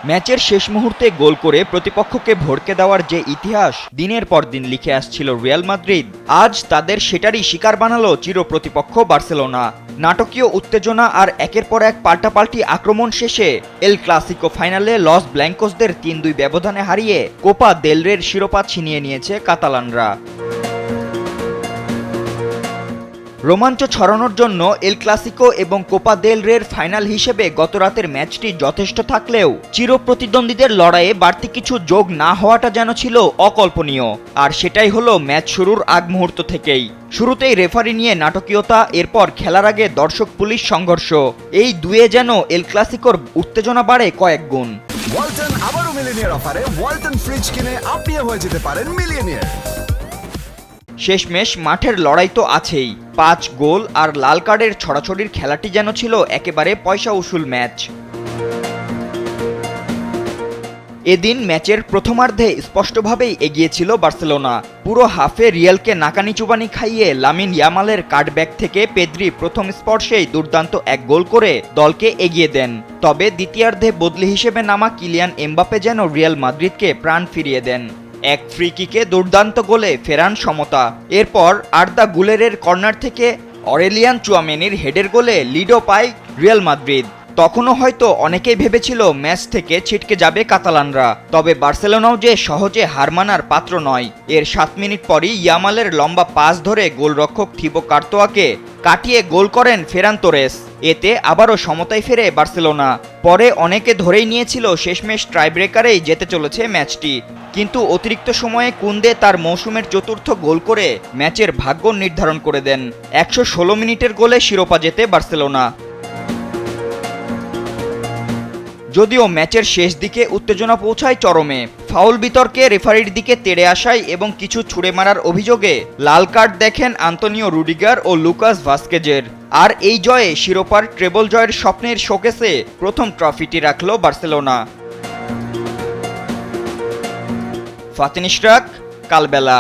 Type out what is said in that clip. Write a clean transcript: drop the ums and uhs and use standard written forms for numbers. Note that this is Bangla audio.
ম্যাচের শেষ মুহূর্তে গোল করে প্রতিপক্ষকে ভড়কে দেওয়ার যে ইতিহাস দিনের পর দিন লিখে আসছিল রিয়াল মাদ্রিদ, আজ তাদের সেটারই শিকার বানালো চিরপ্রতিপক্ষ বার্সেলোনা। নাটকীয় উত্তেজনা আর একের পর এক পাল্টাপাল্টি আক্রমণ শেষে এল ক্লাসিকো ফাইনালে লস ব্ল্যাঙ্কোসদের ৩-২ ব্যবধানে হারিয়ে কোপা দেল রের শিরোপা ছিনিয়ে নিয়েছে কাতালানরা। রোমাঞ্চ ছড়ানোর জন্য এল ক্লাসিকো এবং কোপা দেল রের ফাইনাল হিসেবে গতরাতের ম্যাচটি যথেষ্ট থাকলেও চিরপ্রতিদ্বন্দ্বীদের লড়াইয়ে বাড়তি কিছু যোগ না হওয়াটা যেন ছিল অকল্পনীয়। আর সেটাই হলো ম্যাচ শুরুর আগ মুহূর্ত থেকেই। শুরুতেই রেফারি নিয়ে নাটকীয়তা, এরপর খেলার আগে দর্শক পুলিশ সংঘর্ষ, এই দুয়ে যেন এল ক্লাসিকোর উত্তেজনা বাড়ে কয়েক গুণ। ওয়ালটন আবারও মিলিয়নিয়ার অফারে ওয়ালটন ফ্রিজ কিনে আপনিও হয়ে যেতে পারেন মিলিয়নিয়ার। শেষমেশ মাঠের লড়াই তো আছেই, ৫ গোল আর লাল কার্ডের ছড়াছড়ির খেলাটি যেন ছিল একেবারে পয়সা উসুল ম্যাচ। এদিন ম্যাচের প্রথমার্ধে স্পষ্টভাবেই এগিয়ে ছিল বার্সেলোনা। পুরো হাফে রিয়ালকে নাকানি চুবানি খাইয়ে লামিন ইয়ামালের কার্ডব্যাক থেকে পেদ্রি প্রথম স্পর্শেই দুর্দান্ত এক গোল করে দলকে এগিয়ে দেন। তবে দ্বিতীয়ার্ধে বদলি হিসেবে নামা কিলিয়ান এমবাপে যেন রিয়াল মাদ্রিদকে প্রাণ ফিরিয়ে দেন। এক ফ্রি কিকে দুর্দান্ত গোলে ফেরান সমতা। এরপর আর্দা গুলেরের কর্নার থেকে অরেলিয়ান চুয়ামেনির হেডের গোলে লিডও পায় রিয়াল মাদ্রিদ। তখনও হয়তো অনেকেই ভেবেছিল ম্যাচ থেকে ছিটকে যাবে কাতালানরা, তবে বার্সেলোনাও যে সহজে হার মানার পাত্র নয়। এর 7 মিনিট পরই ইয়ামালের লম্বা পাস ধরে গোলরক্ষক থিবো কার্তোয়াকে কাটিয়ে গোল করেন ফেরান তোরেস। এতে আবারও সমতায় ফেরে বার্সেলোনা। পরে অনেকে ধরেই নিয়েছিল শেষমেশ টাইব্রেকারেই যেতে চলেছে ম্যাচটি, কিন্তু অতিরিক্ত সময়ে কুন্দে তার মৌসুমের চতুর্থ গোল করে ম্যাচের ভাগ্য নির্ধারণ করে দেন। ১১৬ মিনিটের গোলে শিরোপা জেতে বার্সেলোনা। যদিও ম্যাচের শেষ দিকে উত্তেজনা পৌঁছায় চরমে। ফাউল বিতর্কে রেফারির দিকে তেড়ে আসায় এবং কিছু ছুড়ে মারার অভিযোগে লাল কার্ড দেখেন আন্তোনিও রুডিগার ও লুকাস ভাস্কেজের। আর এই জয়ে শিরোপার ট্রেবল জয়ের স্বপ্নের শোকেসে প্রথম ট্রফিটি রাখল বার্সেলোনা। ফাতিন ইশরাক, কালবেলা।